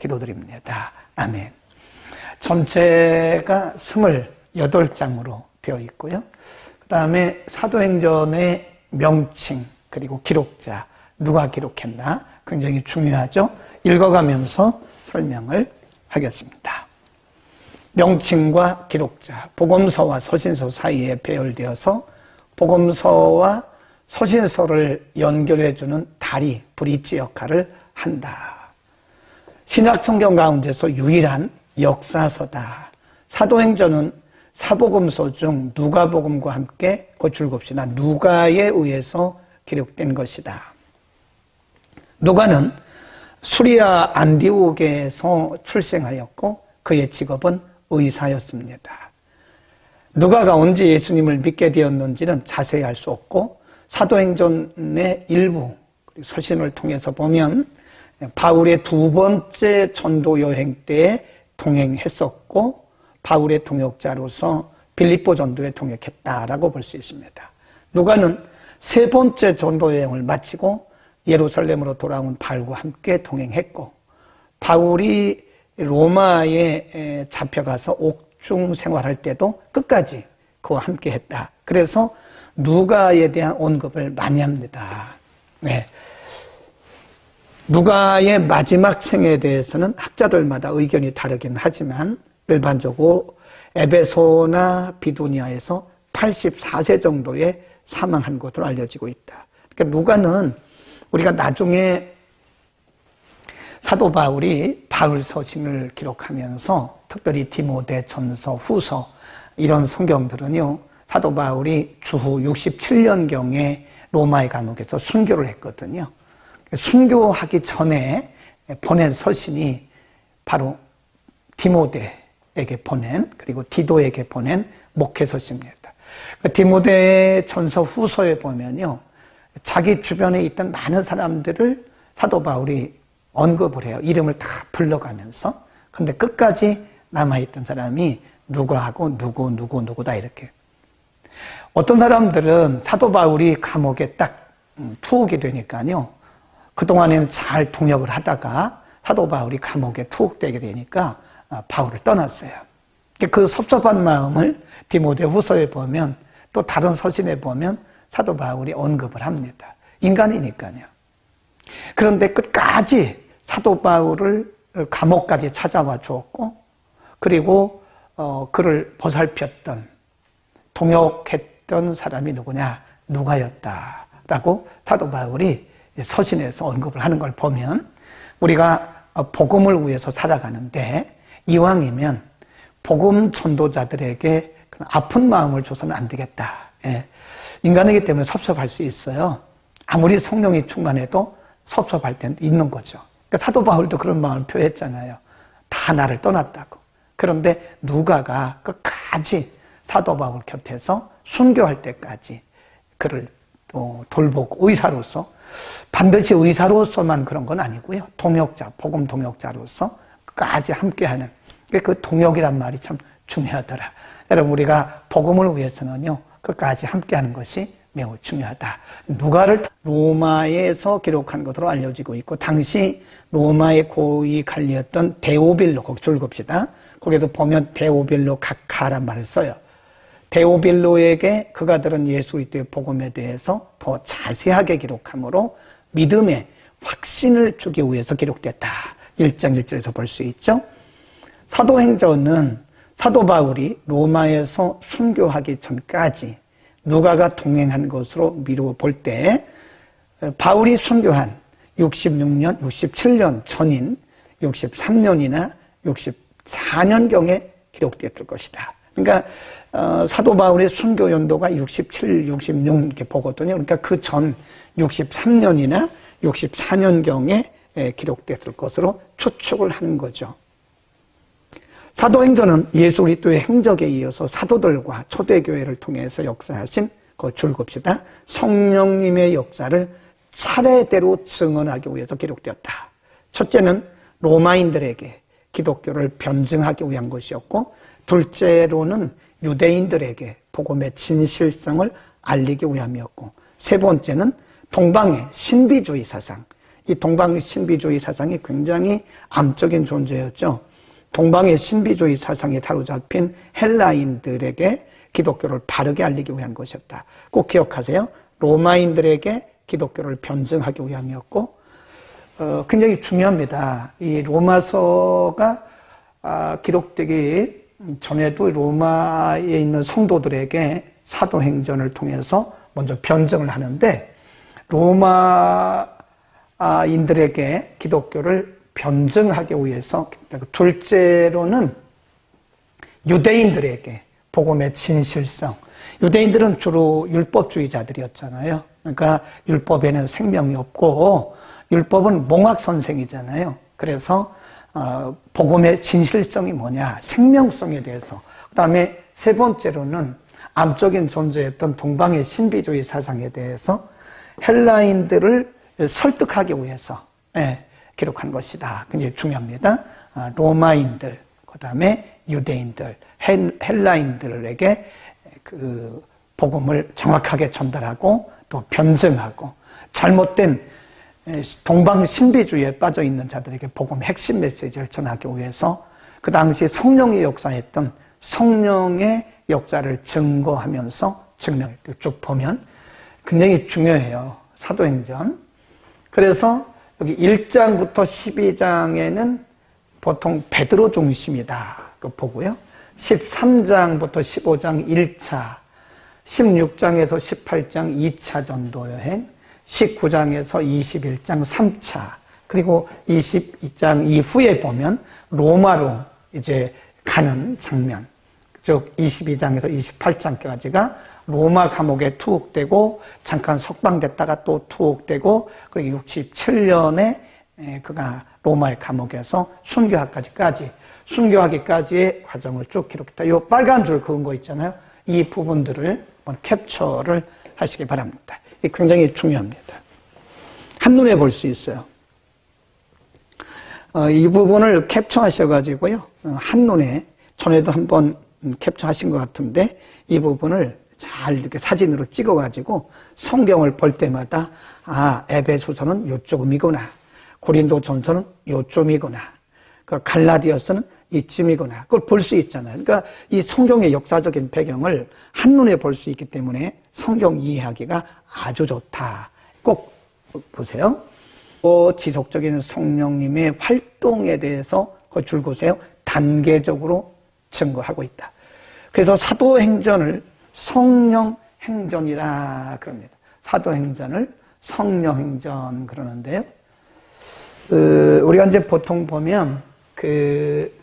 기도드립니다. 아멘. 전체가 28장으로 되어 있고요. 그 다음에 사도행전의 명칭 그리고 기록자, 누가 기록했나 굉장히 중요하죠. 읽어가면서 설명을 하겠습니다. 명칭과 기록자, 복음서와 서신서 사이에 배열되어서 복음서와 서신서를 연결해주는 다리, 브릿지 역할을 한다. 신약 성경 가운데서 유일한 역사서다. 사도행전은 사복음서 중 누가복음과 함께 줄곱시나 누가에 의해서 기록된 것이다. 누가는 수리아 안디옥에서 출생하였고 그의 직업은 의사였습니다. 누가가 언제 예수님을 믿게 되었는지는 자세히 알 수 없고 사도행전의 일부 서신을 통해서 보면 바울의 2번째 전도 여행 때에 동행했었고 바울의 동역자로서 빌립보 전도에 동역했다라고 볼 수 있습니다. 누가는 3번째 전도 여행을 마치고 예루살렘으로 돌아온 바울과 함께 동행했고 바울이 로마에 잡혀가서 옥중 생활할 때도 끝까지 그와 함께 했다. 그래서 누가에 대한 언급을 많이 합니다. 네. 누가의 마지막 생에 대해서는 학자들마다 의견이 다르긴 하지만 일반적으로 에베소나 비두니아에서 84세 정도에 사망한 것으로 알려지고 있다. 그러니까 누가는 우리가 나중에 사도 바울이 바울 서신을 기록하면서 특별히 디모데 전서, 후서 이런 성경들은요. 사도 바울이 주후 67년경에 로마의 감옥에서 순교를 했거든요. 순교하기 전에 보낸 서신이 바로 디모데에게 보낸 그리고 디도에게 보낸 목회서신입니다. 디모데 전서 후서에 보면요. 자기 주변에 있던 많은 사람들을 사도 바울이 언급을 해요. 이름을 다 불러가면서. 근데 끝까지 남아있던 사람이 누구하고 누구다 이렇게. 어떤 사람들은 사도 바울이 감옥에 딱 투옥이 되니까요. 그동안에는 잘 동역을 하다가 사도 바울이 감옥에 투옥되게 되니까 바울을 떠났어요. 그 섭섭한 마음을 디모데 후서에 보면 또 다른 서신에 보면 사도 바울이 언급을 합니다. 인간이니까요. 그런데 끝까지 사도 바울을 감옥까지 찾아와 주었고 그리고 그를 보살폈던 동역했던 사람이 누구냐? 누가였다라고 사도 바울이 서신에서 언급을 하는 걸 보면 우리가 복음을 위해서 살아가는데 이왕이면 복음 전도자들에게 아픈 마음을 줘서는 안 되겠다. 인간이기 때문에 섭섭할 수 있어요. 아무리 성령이 충만해도 섭섭할 때는 있는 거죠. 그러니까 사도 바울도 그런 마음을 표했잖아요. 다 나를 떠났다고. 그런데 누가가 끝까지 사도 바울 곁에서 순교할 때까지 그를 또 돌보고 의사로서 반드시 의사로서만 그런 건 아니고요. 동역자, 복음 동역자로서 끝까지 함께하는 그 동역이란 말이 참 중요하더라. 여러분 우리가 복음을 위해서는요. 끝까지 함께하는 것이 매우 중요하다. 누가를 로마에서 기록한 것으로 알려지고 있고 당시 로마의 고위 관리였던 데오빌로 거기 줄겁시다. 거기서 보면 데오빌로 각하란 말을 써요. 데오빌로에게 그가 들은 예수 그리스도의 복음에 대해서 더 자세하게 기록하므로 믿음의 확신을 주기 위해서 기록됐다. 1장 1절에서 볼 수 있죠. 사도행전은 사도 바울이 로마에서 순교하기 전까지 누가가 동행한 것으로 미루어 볼 때 바울이 순교한 66년, 67년 전인 63년이나 64년경에 기록되었을 것이다. 그러니까 사도 바울의 순교 연도가 67, 66 이렇게 보거든요. 그러니까 그 전 63년이나 64년경에 기록됐을 것으로 추측을 하는 거죠. 사도행전은 예수 그리스도의 행적에 이어서 사도들과 초대교회를 통해서 역사하신 그 줄겁시다. 성령님의 역사를 차례대로 증언하기 위해서 기록되었다. 첫째는 로마인들에게 기독교를 변증하기 위한 것이었고 둘째로는 유대인들에게 복음의 진실성을 알리기 위함이었고 세 번째는 동방의 신비주의 사상, 이 동방 신비주의 사상이 굉장히 암적인 존재였죠. 동방의 신비주의 사상에 사로잡힌 헬라인들에게 기독교를 바르게 알리기 위한 것이었다. 꼭 기억하세요. 로마인들에게 기독교를 변증하기 위함이었고, 굉장히 중요합니다. 이 로마서가 기록되기 전에도 로마에 있는 성도들에게 사도행전을 통해서 먼저 변증을 하는데, 로마인들에게 기독교를 변증하기 위해서, 둘째로는 유대인들에게 복음의 진실성. 유대인들은 주로 율법주의자들이었잖아요. 그러니까 율법에는 생명이 없고 율법은 몽학선생이잖아요. 그래서 복음의 진실성이 뭐냐, 생명성에 대해서. 그 다음에 세 번째로는 암적인 존재였던 동방의 신비주의 사상에 대해서 헬라인들을 설득하기 위해서 기록한 것이다. 굉장히 중요합니다. 로마인들, 그 다음에 유대인들, 헬라인들에게 그 복음을 정확하게 전달하고 또 변증하고, 잘못된 동방 신비주의에 빠져 있는 자들에게 복음 핵심 메시지를 전하기 위해서 그 당시 성령이 역사했던 성령의 역사를 증거하면서 증명을 쭉 보면 굉장히 중요해요. 사도행전. 그래서 여기 1장부터 12장에는 보통 베드로 중심이다 그 보고요. 13장부터 15장 1차, 16장에서 18장 2차 전도 여행, 19장에서 21장 3차, 그리고 22장 이후에 보면 로마로 이제 가는 장면, 즉 22장에서 28장까지가 로마 감옥에 투옥되고 잠깐 석방됐다가 또 투옥되고, 그리고 67년에 그가 로마의 감옥에서 순교하기까지의 과정을 쭉 기록했다. 이 빨간 줄 그은 거 있잖아요. 이 부분들을 캡처를 하시기 바랍니다. 이게 굉장히 중요합니다. 한눈에 볼 수 있어요. 이 부분을 캡처하셔가지고요. 한눈에, 전에도 한번 캡처하신 것 같은데, 이 부분을 잘 이렇게 사진으로 찍어가지고 성경을 볼 때마다, 에베소서는 요쪽음이구나. 고린도전서는 요쯤이구나. 갈라디아서는 이쯤이구나. 그걸 볼 수 있잖아요. 그러니까 이 성경의 역사적인 배경을 한눈에 볼 수 있기 때문에 성경 이해하기가 아주 좋다. 꼭 보세요. 지속적인 성령님의 활동에 대해서 그 줄 보세요. 단계적으로 증거하고 있다. 그래서 사도행전을 성령행전이라 그럽니다. 사도행전을 성령행전 그러는데요. 우리가 이제 보통 보면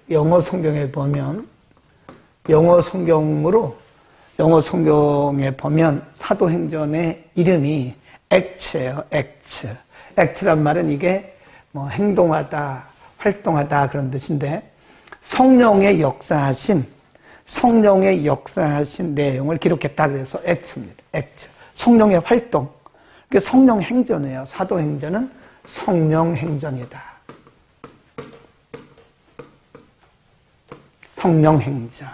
영어 성경에 보면 영어 성경에 보면 사도행전의 이름이 액츠예요. 액츠. 액츠란 말은 이게 뭐 행동하다, 활동하다 그런 뜻인데, 성령의 역사하신 내용을 기록했다 그래서 액츠입니다. 액츠. 성령의 활동. 그게 성령행전이에요. 사도행전은 성령행전이다. 성령행전.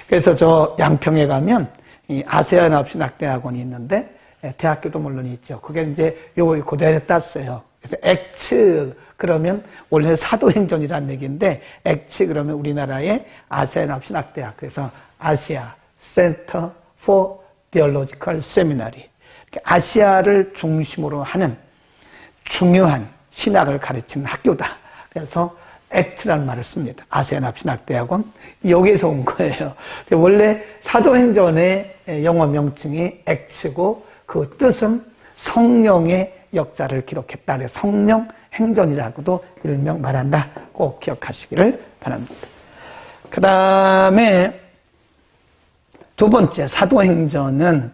그래서 저 양평에 가면 이 아세안 합신학대학원이 있는데, 대학교도 물론 있죠. 그게 이제 요 고대에 땄어요. 그래서 액츠 그러면 원래 사도행전이라는 얘기인데, 액츠 그러면 우리나라의 아세안 합신학대학, 그래서 아시아 Center for Theological Seminary, 아시아를 중심으로 하는 중요한 신학을 가르치는 학교다. 그래서 액츠라는 말을 씁니다. 아세안 합신학대학원. 여기에서 온 거예요. 원래 사도행전의 영어 명칭이 액츠고, 그 뜻은 성령의 역사를 기록했다. 그래서 성령행전이라고도 일명 말한다. 꼭 기억하시기를 바랍니다. 그 다음에 두 번째, 사도행전은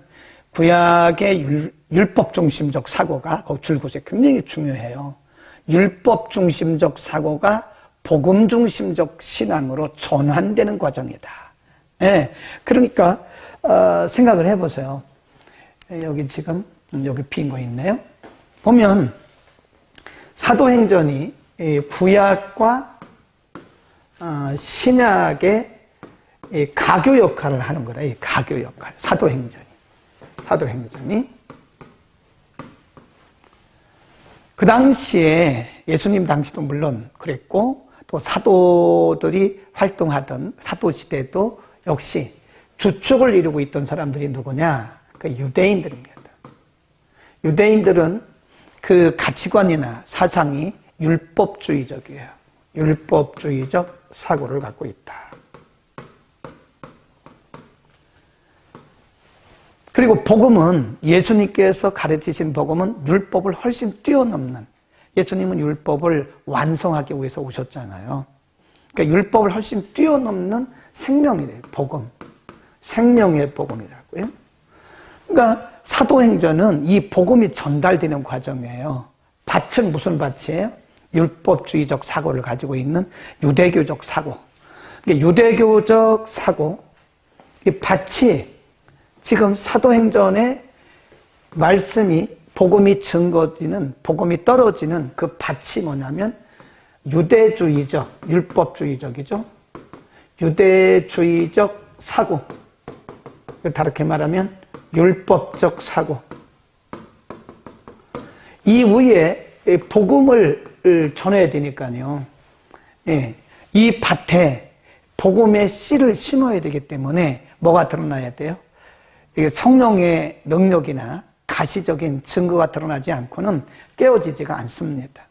구약의 율법 중심적 사고가, 거기 줄곳이 굉장히 중요해요. 율법 중심적 사고가 복음 중심적 신앙으로 전환되는 과정이다. 그러니까 생각을 해보세요. 여기 지금 여기 빈 거 있네요. 보면 사도행전이 구약과 신약의 가교 역할을 하는 거라. 이 가교 역할. 사도행전이 그 당시에 예수님 당시도 물론 그랬고 또 사도들이 활동하던 사도시대도 역시 주축을 이루고 있던 사람들이 누구냐? 그 유대인들입니다. 유대인들은 그 가치관이나 사상이 율법주의적이에요. 율법주의적 사고를 갖고 있다. 그리고 복음은 예수님께서 가르치신 복음은 율법을 훨씬 뛰어넘는, 예수님은 율법을 완성하기 위해서 오셨잖아요. 그러니까 율법을 훨씬 뛰어넘는 생명이래요. 복음. 생명의 복음이라고요. 그러니까 사도행전은 이 복음이 전달되는 과정이에요. 밭은 무슨 밭이에요? 율법주의적 사고를 가지고 있는 유대교적 사고. 유대교적 사고, 이 밭이 지금 사도행전의 말씀이 복음이 증거지는, 복음이 떨어지는 그 밭이 뭐냐면 유대주의적, 율법주의적이죠. 유대주의적 사고. 다르게 말하면 율법적 사고. 이후에 복음을 전해야 되니까요. 이 밭에 복음의 씨를 심어야 되기 때문에 뭐가 드러나야 돼요? 성령의 능력이나 가시적인 증거가 드러나지 않고는 깨어지지가 않습니다.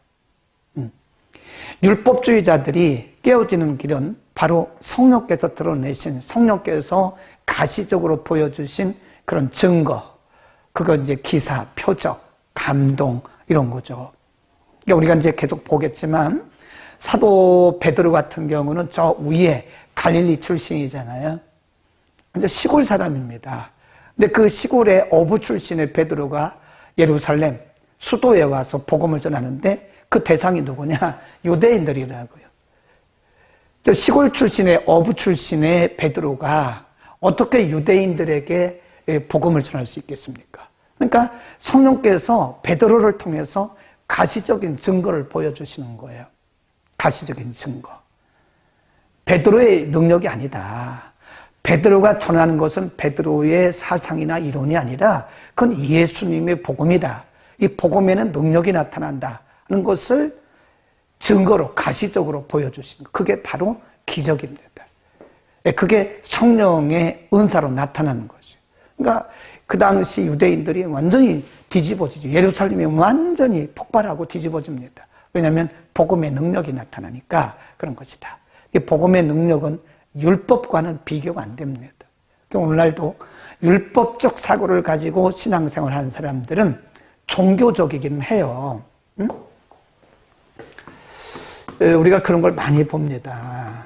율법주의자들이 깨어지는 길은 바로 성령께서 드러내신, 성령께서 가시적으로 보여주신 그런 증거, 그건 이제 기사, 표적, 감동 이런 거죠. 그러니까 우리가 이제 계속 보겠지만 사도 베드로 같은 경우는 저 위에 갈릴리 출신이잖아요. 이제 시골 사람입니다. 근데 그 시골의 어부 출신의 베드로가 예루살렘 수도에 와서 복음을 전하는데 그 대상이 누구냐? 유대인들이라고요. 저 시골 출신의 어부 출신의 베드로가 어떻게 유대인들에게 복음을 전할 수 있겠습니까? 그러니까 성령께서 베드로를 통해서 가시적인 증거를 보여주시는 거예요. 가시적인 증거. 베드로의 능력이 아니다. 베드로가 전하는 것은 베드로의 사상이나 이론이 아니라 그건 예수님의 복음이다. 이 복음에는 능력이 나타난다는 것을 증거로 가시적으로 보여주신 것. 그게 바로 기적입니다. 그게 성령의 은사로 나타나는 것이에요. 그러니까 그 당시 유대인들이 완전히 뒤집어지죠. 예루살렘이 완전히 폭발하고 뒤집어집니다. 왜냐하면 복음의 능력이 나타나니까 그런 것이다. 이 복음의 능력은 율법과는 비교가 안 됩니다. 오늘날도 율법적 사고를 가지고 신앙생활을 하는 사람들은 종교적이기는 해요. 응? 우리가 그런 걸 많이 봅니다.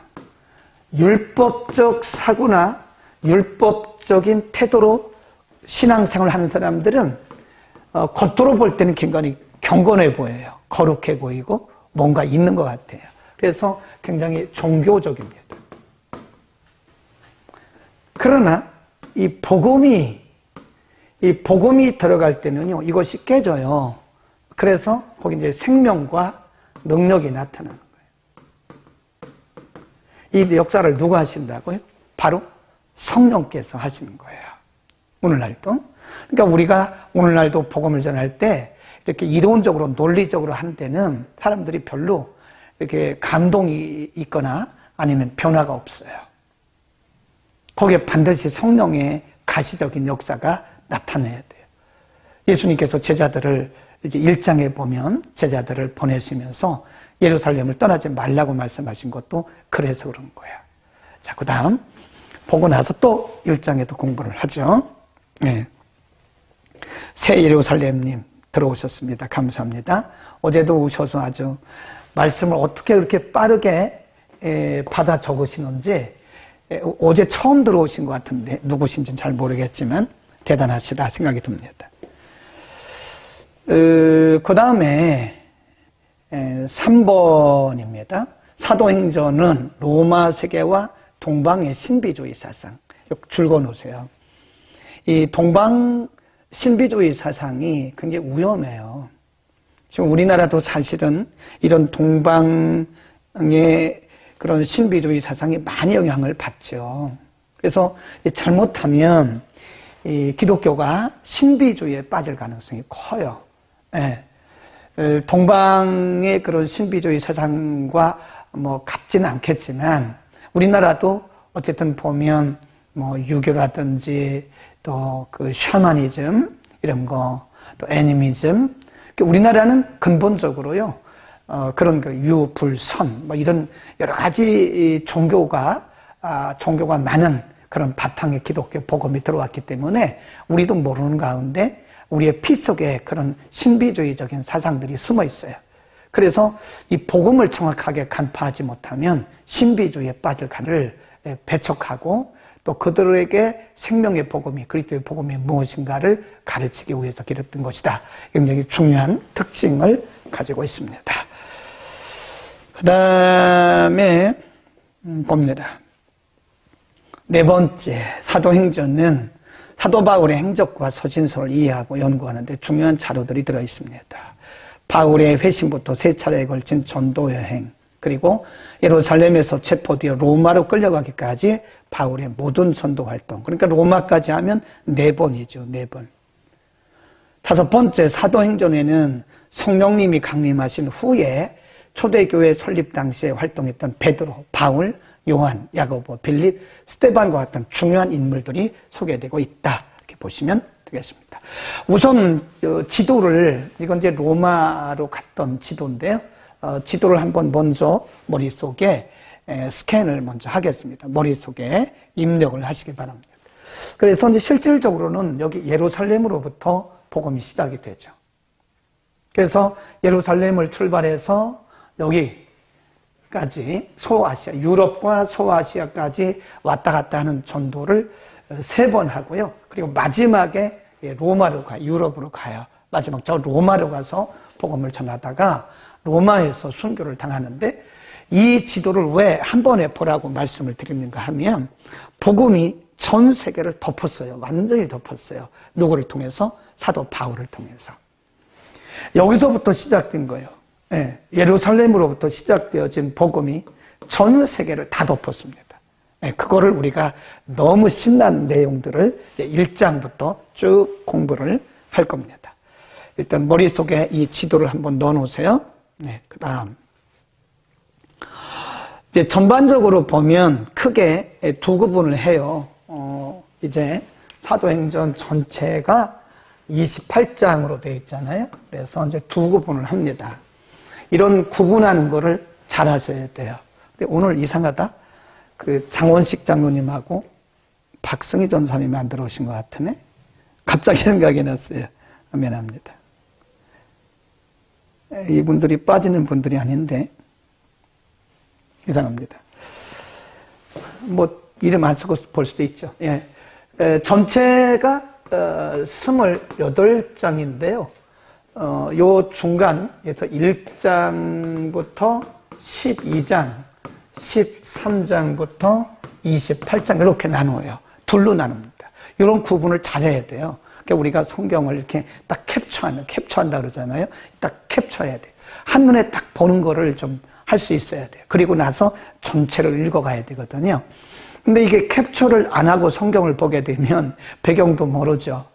율법적 사고나 율법적인 태도로 신앙생활을 하는 사람들은 겉으로 볼 때는 굉장히 경건해 보여요. 거룩해 보이고 뭔가 있는 것 같아요. 그래서 굉장히 종교적입니다. 그러나 이 복음이 들어갈 때는요, 이것이 깨져요. 그래서 거기 이제 생명과 능력이 나타나는 거예요. 이 역사를 누가 하신다고요? 바로 성령께서 하시는 거예요. 오늘날도. 그러니까 우리가 오늘날도 복음을 전할 때 이렇게 이론적으로 논리적으로 하는 데는 사람들이 별로 이렇게 감동이 있거나 아니면 변화가 없어요. 거기에 반드시 성령의 가시적인 역사가 나타나야 돼요. 예수님께서 제자들을 이제 1장에 보면 제자들을 보내시면서 예루살렘을 떠나지 말라고 말씀하신 것도 그래서 그런 거야. 자, 그 다음 보고 나서 또 1장에도 공부를 하죠. 네. 새 예루살렘님 들어오셨습니다. 감사합니다. 어제도 오셔서 아주 말씀을 어떻게 그렇게 빠르게 받아 적으시는지 어제 처음 들어오신 것 같은데 누구신지는 잘 모르겠지만 대단하시다 생각이 듭니다. 그 다음에 3번입니다. 사도행전은 로마 세계와 동방의 신비주의 사상. 줄거 놓으세요. 이 동방 신비주의 사상이 굉장히 위험해요. 지금 우리나라도 사실은 이런 동방의 그런 신비주의 사상이 많이 영향을 받죠. 그래서 잘못하면 이 기독교가 신비주의에 빠질 가능성이 커요. 예. 동방의 그런 신비주의 사상과 뭐 같지는 않겠지만 우리나라도 어쨌든 보면 뭐 유교라든지 또 그 샤머니즘 이런 거, 또 애니미즘, 우리나라는 근본적으로요 그런 그 유불선 뭐 이런 여러 가지 종교가 많은 그런 바탕에 기독교 복음이 들어왔기 때문에 우리도 모르는 가운데 우리의 피 속에 그런 신비주의적인 사상들이 숨어 있어요. 그래서 이 복음을 정확하게 간파하지 못하면 신비주의에 빠질 간을 배척하고 또 그들에게 생명의 복음이 그리스도의 복음이 무엇인가를 가르치기 위해서 기록된 것이다. 굉장히 중요한 특징을 가지고 있습니다. 그 다음에 봅니다. 네 번째 사도행전은 사도 바울의 행적과 서신서를 이해하고 연구하는 데 중요한 자료들이 들어있습니다. 바울의 회심부터 세 차례에 걸친 전도 여행, 그리고 예루살렘에서 체포되어 로마로 끌려가기까지 바울의 모든 전도 활동, 그러니까 로마까지 하면 4번이죠. 4번. 다섯 번째 사도행전에는 성령님이 강림하신 후에 초대교회 설립 당시에 활동했던 베드로, 바울, 요한, 야고보, 빌립, 스데반과 같은 중요한 인물들이 소개되고 있다. 이렇게 보시면 되겠습니다. 우선 지도를, 이건 이제 로마로 갔던 지도인데요. 지도를 한번 먼저 머릿속에 스캔을 먼저 하겠습니다. 머릿속에 입력을 하시기 바랍니다. 그래서 이제 실질적으로는 여기 예루살렘으로부터 복음이 시작이 되죠. 그래서 예루살렘을 출발해서 여기까지 소아시아, 유럽과 소아시아까지 왔다 갔다 하는 전도를 3번 하고요. 그리고 마지막에 로마로 가요. 유럽으로 가요. 마지막 저 로마로 가서 복음을 전하다가 로마에서 순교를 당하는데, 이 지도를 왜 한 번에 보라고 말씀을 드리는가 하면 복음이 전 세계를 덮었어요. 완전히 덮었어요. 누구를 통해서? 사도 바울을 통해서. 여기서부터 시작된 거예요. 예루살렘으로부터 시작되어진 복음이 전 세계를 다 덮었습니다. 그거를 우리가 너무 신난 내용들을 1장부터 쭉 공부를 할 겁니다. 일단 머릿속에 이 지도를 한번 넣어 놓으세요. 그 다음. 이제 전반적으로 보면 크게 2구분을 해요. 이제 사도행전 전체가 28장으로 되어 있잖아요. 그래서 이제 2구분을 합니다. 이런 구분하는 거를 잘 하셔야 돼요. 근데 오늘 이상하다. 그 장원식 장로님하고 박승희 전사님이 안 들어오신 것 같으네. 갑자기 생각이 났어요. 미안합니다. 이분들이 빠지는 분들이 아닌데 이상합니다. 뭐 이름 안 쓰고 볼 수도 있죠. 전체가 28장인데요. 요 중간에서 1장부터 12장, 13장부터 28장 이렇게 나누어요. 둘로 나눕니다. 이런 구분을 잘해야 돼요. 그러니까 우리가 성경을 이렇게 딱 캡처한다 그러잖아요. 딱 캡처해야 돼요. 한눈에 딱 보는 거를 좀 할 수 있어야 돼요. 그리고 나서 전체를 읽어가야 되거든요. 근데 이게 캡처를 안 하고 성경을 보게 되면 배경도 모르죠.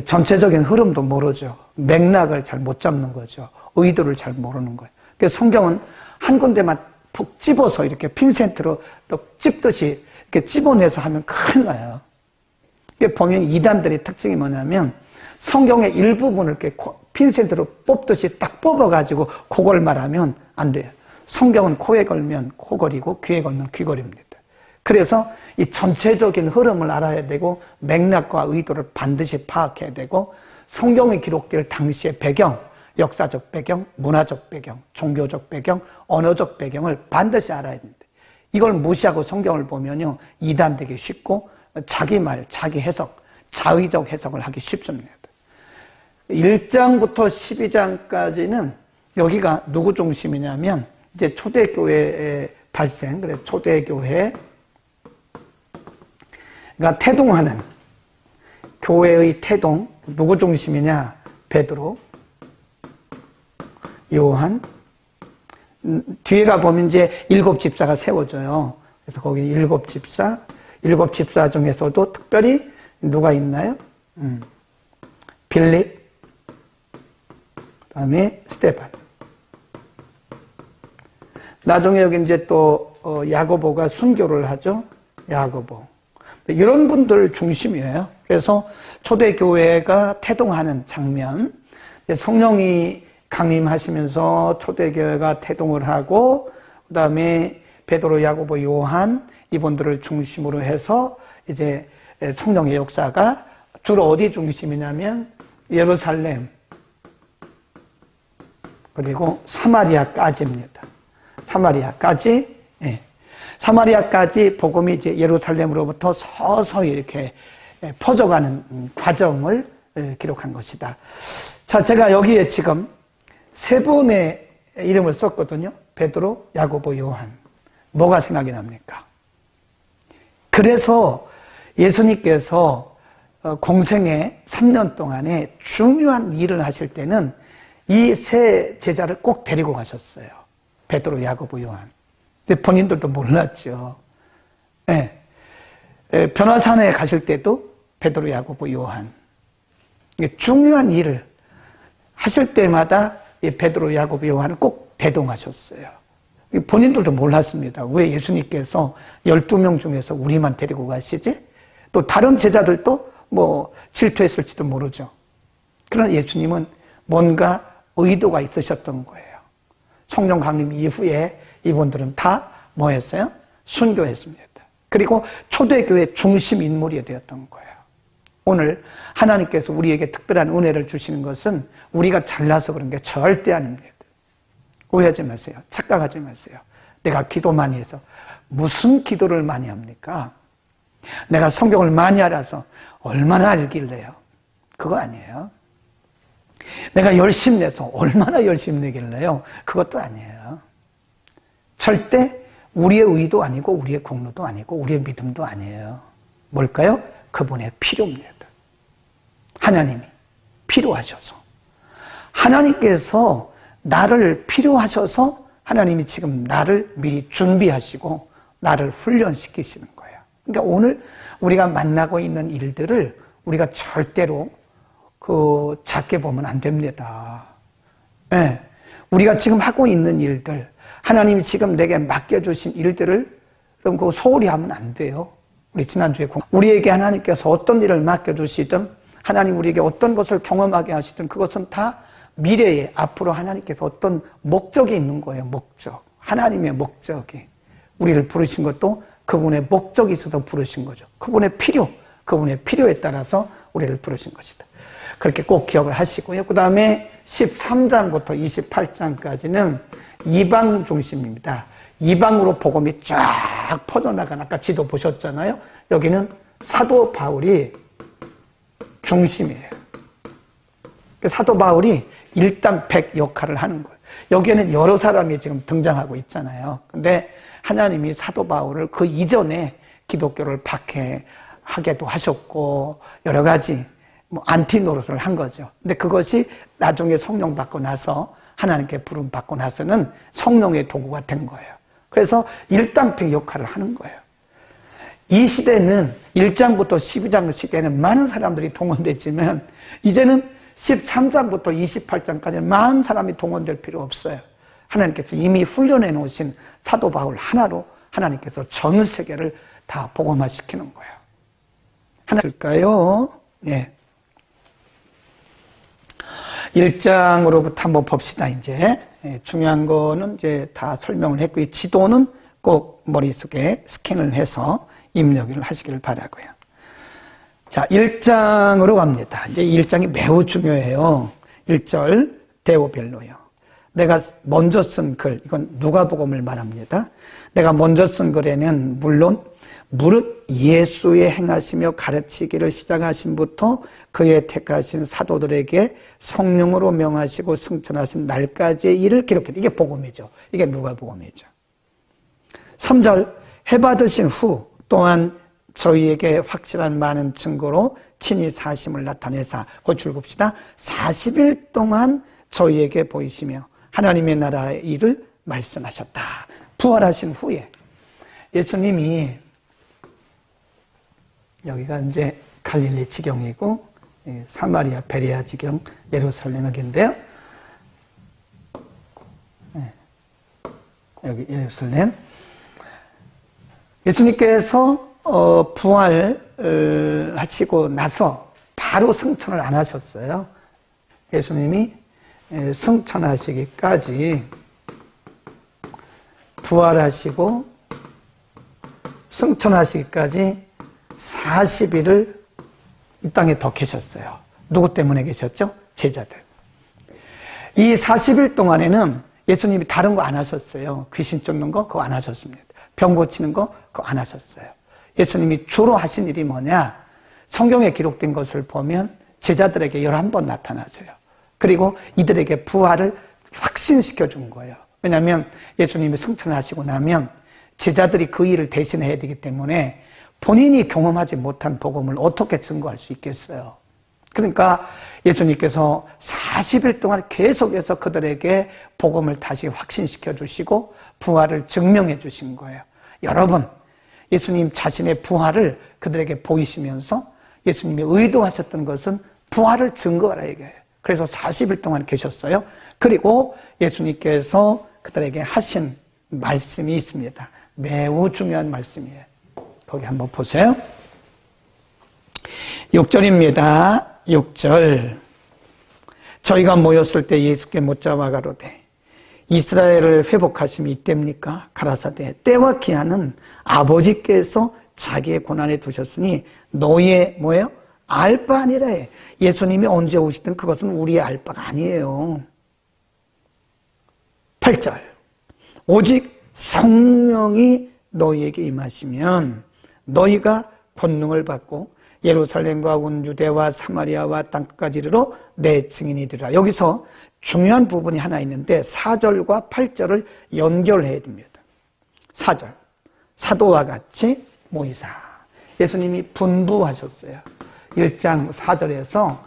전체적인 흐름도 모르죠. 맥락을 잘 못 잡는 거죠. 의도를 잘 모르는 거예요. 그래서 성경은 한 군데만 푹 집어서 이렇게 핀센트로 찝듯이 이렇게 집어내서 하면 큰일 나요. 보면 이단들의 특징이 뭐냐면 성경의 일부분을 이렇게 핀센트로 뽑듯이 딱 뽑아가지고 그걸 말하면 안 돼요. 성경은 코에 걸면 코걸이고 귀에 걸면 귀걸입니다. 그래서 이 전체적인 흐름을 알아야 되고 맥락과 의도를 반드시 파악해야 되고 성경이 기록될 당시의 배경, 역사적 배경, 문화적 배경, 종교적 배경, 언어적 배경을 반드시 알아야 됩니다. 이걸 무시하고 성경을 보면요, 이단되기 쉽고 자기 말, 자기 해석, 자의적 해석을 하기 쉽습니다. 1장부터 12장까지는 여기가 누구 중심이냐면 이제 초대교회의 발생, 그래 초대교회가 태동하는 교회의 태동, 누구 중심이냐? 베드로, 요한, 뒤에 가보면 이제 7 집사가 세워져요. 그래서 거기 7 집사, 7 집사 중에서도 특별히 누가 있나요? 빌립, 다음에 스데반. 나중에 여기 이제 또 야고보가 순교를 하죠. 야고보. 이런 분들 중심이에요. 그래서 초대교회가 태동하는 장면, 성령이 강림하시면서 초대교회가 태동을 하고, 그 다음에 베드로, 야고보, 요한 이분들을 중심으로 해서 이제 성령의 역사가 주로 어디 중심이냐면 예루살렘 그리고 사마리아까지입니다. 사마리아까지, 예. 사마리아까지 복음이 이제 예루살렘으로부터 서서히 이렇게 퍼져가는 과정을 기록한 것이다. 자, 제가 여기에 지금 세 분의 이름을 썼거든요. 베드로, 야고보, 요한. 뭐가 생각이 납니까? 그래서 예수님께서 공생의 3년 동안에 중요한 일을 하실 때는 이 세 제자를 꼭 데리고 가셨어요. 베드로, 야고보, 요한. 근데 본인들도 몰랐죠. 네. 변화산에 가실 때도 베드로, 야고보, 요한. 중요한 일을 하실 때마다 이 베드로, 야고보, 요한을 꼭 대동하셨어요. 본인들도 몰랐습니다. 왜 예수님께서 12명 중에서 우리만 데리고 가시지? 또 다른 제자들도 뭐 질투했을지도 모르죠. 그러나 예수님은 뭔가 의도가 있으셨던 거예요. 성령 강림 이후에 이분들은 다 뭐 했어요? 순교했습니다. 그리고 초대교회 중심 인물이 되었던 거예요. 오늘 하나님께서 우리에게 특별한 은혜를 주시는 것은 우리가 잘나서 그런 게 절대 아닙니다. 오해하지 마세요. 착각하지 마세요. 내가 기도 많이 해서 무슨 기도를 많이 합니까? 내가 성경을 많이 알아서 얼마나 알길래요? 그거 아니에요. 내가 열심히 내서 얼마나 열심히 내길래요? 그것도 아니에요. 절대 우리의 의도 아니고 우리의 공로도 아니고 우리의 믿음도 아니에요. 뭘까요? 그분의 필요입니다. 하나님이 필요하셔서, 하나님께서 나를 필요하셔서 하나님이 지금 나를 미리 준비하시고 나를 훈련시키시는 거예요. 그러니까 오늘 우리가 만나고 있는 일들을 우리가 절대로 작게 보면 안 됩니다. 네. 우리가 지금 하고 있는 일들, 하나님이 지금 내게 맡겨주신 일들을 그럼 그거 소홀히 하면 안 돼요. 우리 지난주에 우리에게 하나님께서 어떤 일을 맡겨주시든 하나님 우리에게 어떤 것을 경험하게 하시든 그것은 다 미래에 앞으로 하나님께서 어떤 목적이 있는 거예요. 목적. 하나님의 목적이. 우리를 부르신 것도 그분의 목적이 있어서 부르신 거죠. 그분의 필요에 따라서 우리를 부르신 것이다. 그렇게 꼭 기억을 하시고요. 그 다음에 13장부터 28장까지는 이방 중심입니다. 이방으로 복음이 쫙 퍼져나간 아까 지도 보셨잖아요. 여기는 사도 바울이 중심이에요. 사도 바울이 일당백 역할을 하는 거예요. 여기에는 여러 사람이 지금 등장하고 있잖아요. 근데 하나님이 사도 바울을 그 이전에 기독교를 박해하게도 하셨고 여러 가지 안티 노릇을 한 거죠. 근데 그것이 나중에 성령 받고 나서 하나님께 부름 받고 나서는 성령의 도구가 된 거예요. 그래서 일당백 역할을 하는 거예요. 이 시대는 1장부터 12장 시대는 많은 사람들이 동원됐지만 이제는 13장부터 28장까지는 많은 사람이 동원될 필요 없어요. 하나님께서 이미 훈련해 놓으신 사도 바울 하나로 하나님께서 전 세계를 다 복음화시키는 거예요. 하나 있을까요? 예. 1장으로부터 한번 봅시다, 이제. 예, 중요한 거는 이제 다 설명을 했고, 이 지도는 꼭 머릿속에 스캔을 해서 입력을 하시기를 바라고요. 자, 1장으로 갑니다. 이제 1장이 매우 중요해요. 1절, 데오벨로요. 내가 먼저 쓴 글, 이건 누가복음을 말합니다. 내가 먼저 쓴 글에는 물론 무릇 예수의 행하시며 가르치기를 시작하신부터 그의 택하신 사도들에게 성령으로 명하시고 승천하신 날까지의 일을 기록했다. 이게 복음이죠. 이게 누가복음이죠. 3절, 해받으신 후 또한 저희에게 확실한 많은 증거로 친히 사심을 나타내사, 곧 줄급시다. 40일 동안 저희에게 보이시며 하나님의 나라의 일을 말씀하셨다. 부활하신 후에 예수님이 여기가 이제 갈릴리 지경이고 사마리아 베레아 지경 예루살렘역인데요. 여기 예루살렘. 예수님께서 부활하시고 나서 바로 승천을 안 하셨어요. 예수님이 승천하시기까지 부활하시고 승천하시기까지 40일을 이 땅에 더 계셨어요. 누구 때문에 계셨죠? 제자들. 이 40일 동안에는 예수님이 다른 거 안 하셨어요. 귀신 쫓는 거 그거 안 하셨습니다. 병 고치는 거 그거 안 하셨어요. 예수님이 주로 하신 일이 뭐냐? 성경에 기록된 것을 보면 제자들에게 11번 나타나셔요. 그리고 이들에게 부활을 확신시켜 준 거예요. 왜냐하면 예수님이 승천하시고 나면 제자들이 그 일을 대신해야 되기 때문에 본인이 경험하지 못한 복음을 어떻게 증거할 수 있겠어요? 그러니까 예수님께서 40일 동안 계속해서 그들에게 복음을 다시 확신시켜 주시고 부활을 증명해 주신 거예요. 여러분, 예수님 자신의 부활을 그들에게 보이시면서 예수님이 의도하셨던 것은 부활을 증거하라 이거예요. 그래서 40일 동안 계셨어요. 그리고 예수님께서 그들에게 하신 말씀이 있습니다. 매우 중요한 말씀이에요. 거기 한번 보세요. 6절입니다. 6절. 저희가 모였을 때 예수께 묻자와 가로되 이스라엘을 회복하심이 이때입니까? 가라사대 때와 기한은 아버지께서 자기의 고난에 두셨으니 너희의 뭐예요? 알바 아니라 해. 예수님이 언제 오시든 그것은 우리의 알바가 아니에요. 8절. 오직 성령이 너희에게 임하시면 너희가 권능을 받고 예루살렘과 온 유대와 사마리아와 땅끝까지 이르러 내 증인이 되리라. 여기서 중요한 부분이 하나 있는데 4절과 8절을 연결해야 됩니다. 4절. 사도와 같이 모이사. 예수님이 분부하셨어요. 1장 4절에서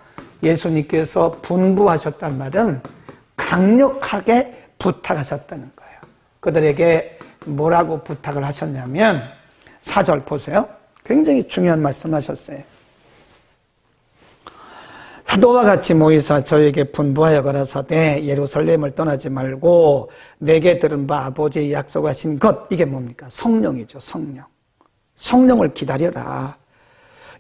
예수님께서 분부하셨단 말은 강력하게 부탁하셨다는 거예요. 그들에게 뭐라고 부탁을 하셨냐면 4절 보세요. 굉장히 중요한 말씀하셨어요. 사도와 같이 모이사 저에게 분부하여 가라사대 예루살렘을 떠나지 말고 내게 들은 바 아버지의 약속하신 것, 이게 뭡니까? 성령이죠. 성령. 성령을 기다려라.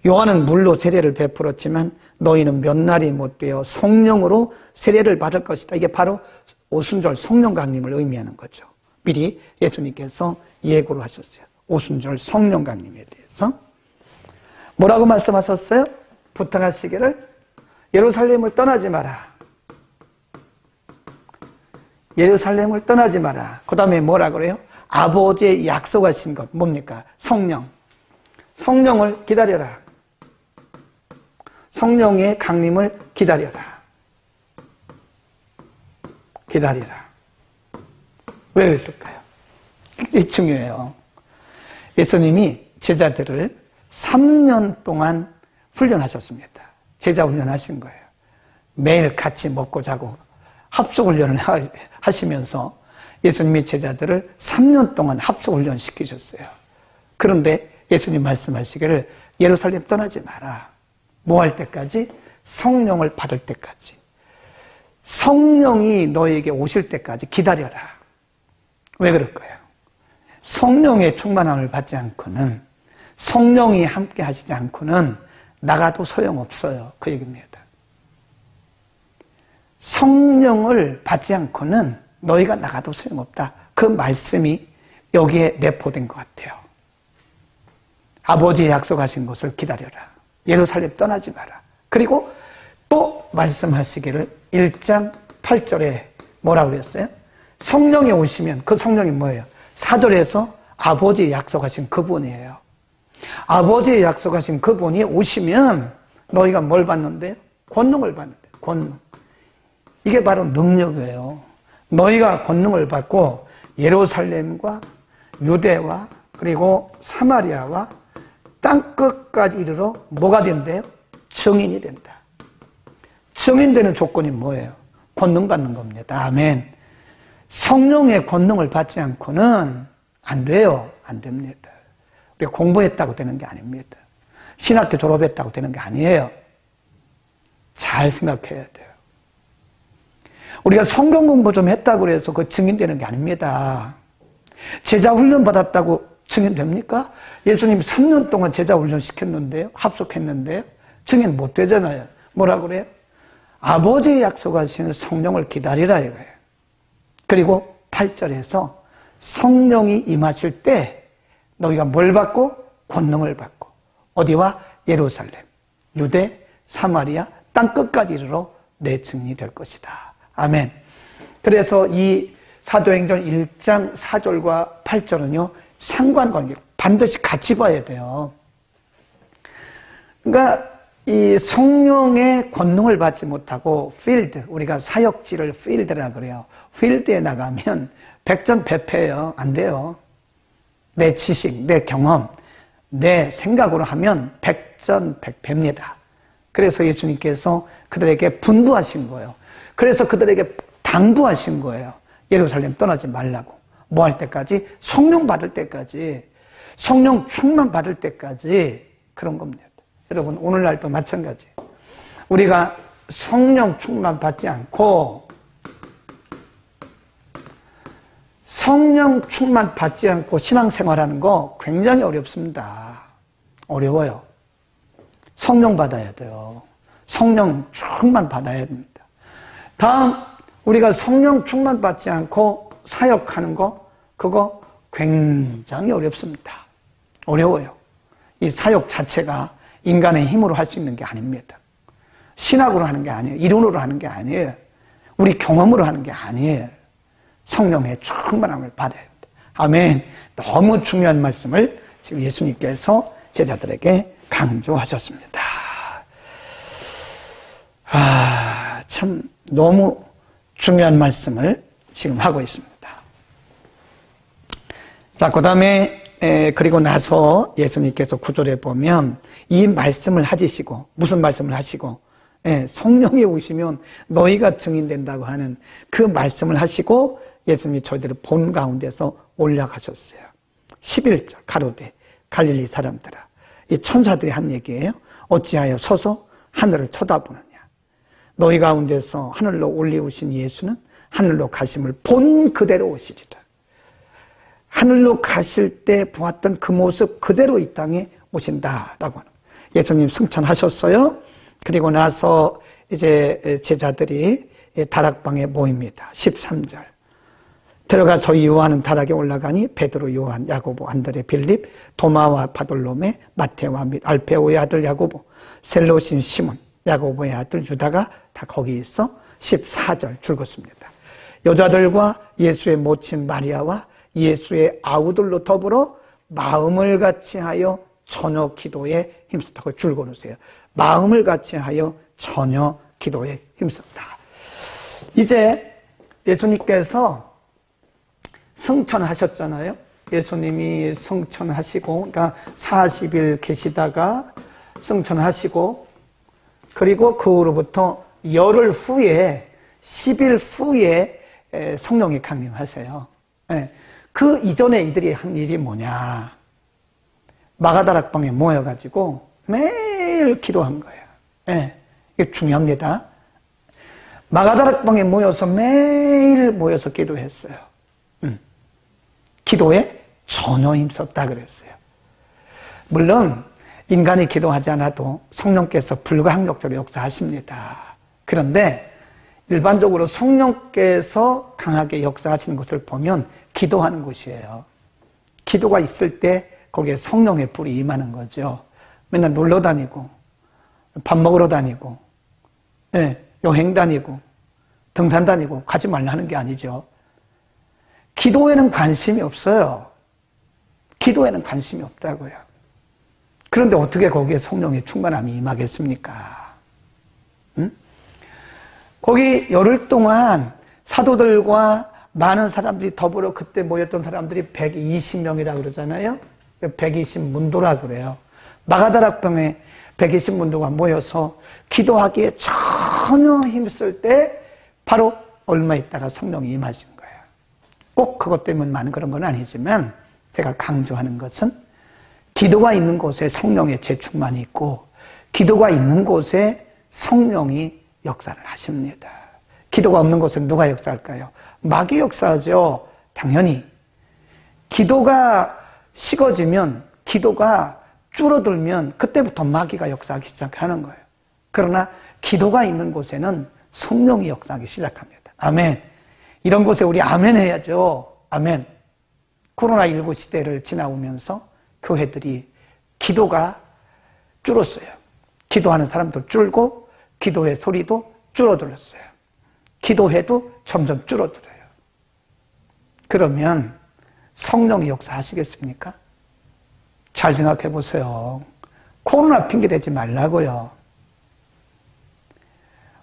요한은 물로 세례를 베풀었지만 너희는 몇 날이 못 되어 성령으로 세례를 받을 것이다. 이게 바로 오순절 성령 강림을 의미하는 거죠. 미리 예수님께서 예고를 하셨어요. 오순절 성령 강림에 대해서. 뭐라고 말씀하셨어요? 부탁하시기를 예루살렘을 떠나지 마라. 예루살렘을 떠나지 마라. 그 다음에 뭐라 그래요? 아버지의 약속하신 것 뭡니까? 성령. 성령을 기다려라. 성령의 강림을 기다려라. 기다리라. 왜 그랬을까요? 굉장히 중요해요. 예수님이 제자들을 3년 동안 훈련하셨습니다. 제자 훈련하신 거예요. 매일 같이 먹고 자고 합숙훈련을 하시면서 예수님이 제자들을 3년 동안 합숙훈련 시키셨어요. 그런데 예수님 말씀하시기를 예루살렘 떠나지 마라. 뭐 할 때까지? 성령을 받을 때까지. 성령이 너에게 오실 때까지 기다려라. 왜 그럴까요? 성령의 충만함을 받지 않고는, 성령이 함께 하시지 않고는 나가도 소용없어요. 그 얘기입니다. 성령을 받지 않고는 너희가 나가도 소용없다. 그 말씀이 여기에 내포된 것 같아요. 아버지의 약속하신 것을 기다려라. 예루살렘 떠나지 마라. 그리고 또 말씀하시기를 1장 8절에 뭐라고 그랬어요? 성령이 오시면 그 성령이 뭐예요? 4절에서 아버지의 약속하신 그분이에요. 아버지의 약속하신 그분이 오시면 너희가 뭘 받는데요? 권능을 받는데요. 권능. 이게 바로 능력이에요. 너희가 권능을 받고 예루살렘과 유대와 그리고 사마리아와 땅끝까지 이르러 뭐가 된대요? 증인이 된다. 증인되는 조건이 뭐예요? 권능 받는 겁니다. 아멘. 성령의 권능을 받지 않고는 안 돼요. 안 됩니다. 우리가 공부했다고 되는 게 아닙니다. 신학교 졸업했다고 되는 게 아니에요. 잘 생각해야 돼요. 우리가 성경 공부 좀 했다고 해서 그 증인되는 게 아닙니다. 제자 훈련 받았다고 증인됩니까? 예수님 3년 동안 제자 훈련 시켰는데요. 합숙했는데요. 증인 못 되잖아요. 뭐라 그래요? 아버지의 약속하시는 성령을 기다리라 이거예요. 그리고 8절에서 성령이 임하실 때 너희가 뭘 받고? 권능을 받고. 어디와? 예루살렘, 유대, 사마리아, 땅끝까지 이르러 내 증인이 될 것이다. 아멘. 그래서 이 사도행전 1장 4절과 8절은요, 상관관계로 반드시 같이 봐야 돼요. 그러니까 이 성령의 권능을 받지 못하고 필드, 우리가 사역지를 필드라 그래요. 필드에 나가면 백전백패예요. 안 돼요. 내 지식, 내 경험, 내 생각으로 하면 백전백패입니다. 그래서 예수님께서 그들에게 분부하신 거예요. 그래서 그들에게 당부하신 거예요. 예루살렘 떠나지 말라고. 뭐 할 때까지? 성령 받을 때까지. 성령 충만 받을 때까지. 그런 겁니다. 여러분, 오늘날도 마찬가지. 우리가 성령 충만 받지 않고 신앙생활하는 거 굉장히 어렵습니다. 어려워요. 성령 받아야 돼요. 성령 충만 받아야 됩니다. 다음, 우리가 성령 충만 받지 않고 사역하는 거, 그거 굉장히 어렵습니다. 어려워요. 이 사역 자체가 인간의 힘으로 할 수 있는 게 아닙니다. 신학으로 하는 게 아니에요. 이론으로 하는 게 아니에요. 우리 경험으로 하는 게 아니에요. 성령의 충만함을 받아야 됩니다. 아멘. 너무 중요한 말씀을 지금 예수님께서 제자들에게 강조하셨습니다. 참 너무 중요한 말씀을 지금 하고 있습니다. 자, 그 다음에 그리고 나서 예수님께서 9절에 보면 이 말씀을 하시고, 무슨 말씀을 하시고, 성령이 오시면 너희가 증인된다고 하는 그 말씀을 하시고 예수님이 저희들을 본 가운데서 올라가셨어요. 11절 가로되 갈릴리 사람들아, 이 천사들이 한 얘기예요. 어찌하여 서서 하늘을 쳐다보느냐. 너희 가운데서 하늘로 올리우신 예수는 하늘로 가심을 본 그대로 오시리라. 하늘로 가실 때 보았던 그 모습 그대로 이 땅에 오신다라고 하는 예수님 승천하셨어요. 그리고 나서 이제 제자들이 다락방에 모입니다. 13절. 들어가 저희 요한은 다락에 올라가니 베드로, 요한, 야고보, 안드레, 빌립, 도마와 바돌로메, 마테와 및 알페오의 아들 야고보, 셀로신 시몬, 야고보의 아들 유다가 다 거기 있어. 14절 줄긋습니다. 여자들과 예수의 모친 마리아와 예수의 아우들로 더불어 마음을 같이하여 처녀 기도에 힘썼다고 줄거놓으세요. 마음을 같이하여 처녀 기도에 힘썼다. 이제 예수님께서 승천하셨잖아요. 예수님이 승천하시고, 그러니까 40일 계시다가 승천하시고, 그리고 그 후로부터 열흘 후에 10일 후에 성령이 강림하세요. 그 이전에 이들이 한 일이 뭐냐? 마가다락방에 모여가지고 매일 기도한 거예요. 이게 중요합니다. 마가다락방에 모여서 매일 모여서 기도했어요. 기도에 전혀 힘썼다 그랬어요. 물론 인간이 기도하지 않아도 성령께서 불가항력적으로 역사하십니다. 그런데 일반적으로 성령께서 강하게 역사하시는 것을 보면 기도하는 곳이에요. 기도가 있을 때 거기에 성령의 불이 임하는 거죠. 맨날 놀러 다니고 밥 먹으러 다니고 여행 다니고 등산 다니고 가지 말라는 게 아니죠. 기도에는 관심이 없어요. 기도에는 관심이 없다고요. 그런데 어떻게 거기에 성령의 충만함이 임하겠습니까? 거기 열흘 동안 사도들과 많은 사람들이 더불어 그때 모였던 사람들이 120명이라고 그러잖아요. 120문도라고 그래요. 마가다락방에 120문도가 모여서 기도하기에 전혀 힘쓸 때 바로 얼마 있다가 성령이 임하신 거예요. 꼭 그것 때문만 그런 건 아니지만 제가 강조하는 것은 기도가 있는 곳에 성령의 재충만이 있고 기도가 있는 곳에 성령이 역사를 하십니다. 기도가 없는 곳은 누가 역사할까요? 마귀 역사하죠. 당연히. 기도가 식어지면, 기도가 줄어들면 그때부터 마귀가 역사하기 시작하는 거예요. 그러나 기도가 있는 곳에는 성령이 역사하기 시작합니다. 아멘. 이런 곳에 우리 아멘 해야죠. 아멘. 코로나19 시대를 지나오면서 교회들이 기도가 줄었어요. 기도하는 사람도 줄고 기도의 소리도 줄어들었어요. 기도해도 점점 줄어들어요. 그러면 성령이 역사하시겠습니까? 잘 생각해 보세요. 코로나 핑계 대지 말라고요.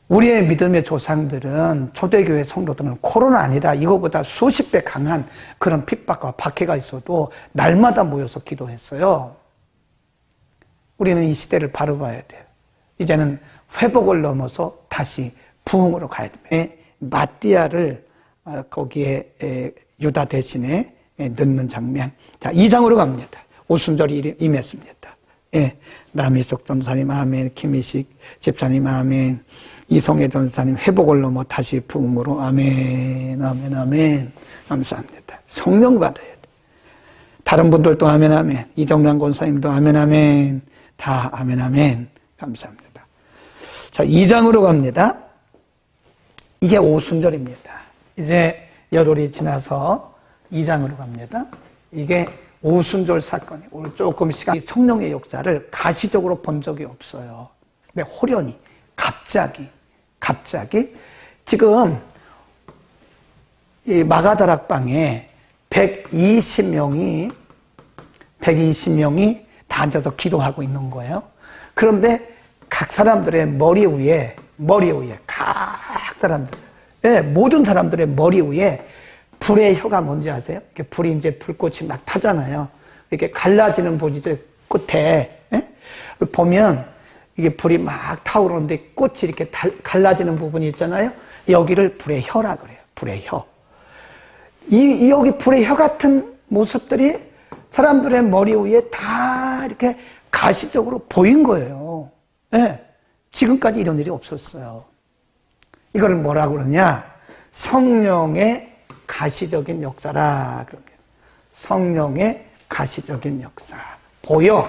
우리의 믿음의 조상들은, 초대교회 성도들은 코로나 아니라 이거보다 수십 배 강한 그런 핍박과 박해가 있어도 날마다 모여서 기도했어요. 우리는 이 시대를 바로 봐야 돼요. 이제는 회복을 넘어서 다시 부흥으로 가야 됩니다. 마띠아를 거기에 유다 대신에 넣는 장면. 자, 2장으로 갑니다. 오순절이 임했습니다. 예, 남희석 전사님 아멘, 김희식 집사님 아멘, 이성애 전사님 회복을 넘어 다시 부흥으로 아멘, 아멘, 아멘. 감사합니다. 성령 받아야 돼. 다른 분들도 아멘, 아멘. 이정란 권사님도 아멘, 아멘. 다 아멘, 아멘. 감사합니다. 자, 2장으로 갑니다. 이게 오순절입니다. 이제 열흘이 지나서 2장으로 갑니다. 이게 오순절 사건이, 오늘 조금 시간, 성령의 역사를 가시적으로 본 적이 없어요. 근데 호련히, 갑자기, 지금 이 마가다락방에 120명이 다 앉아서 기도하고 있는 거예요. 그런데 각 사람들의 머리 위에, 각 사람들, 모든 사람들의 머리 위에 불의 혀가 뭔지 아세요? 이렇게 불이 이제 불꽃이 막 타잖아요. 이렇게 갈라지는 부분들 끝에, 보면 이게 불이 막 타오르는데 꽃이 이렇게 갈라지는 부분이 있잖아요. 여기를 불의 혀라 그래요. 불의 혀. 여기 불의 혀 같은 모습들이 사람들의 머리 위에 다 이렇게 가시적으로 보인 거예요. 지금까지 이런 일이 없었어요. 이거를 뭐라고 그러냐? 성령의 가시적인 역사라 그럽니다. 성령의 가시적인 역사. 보여.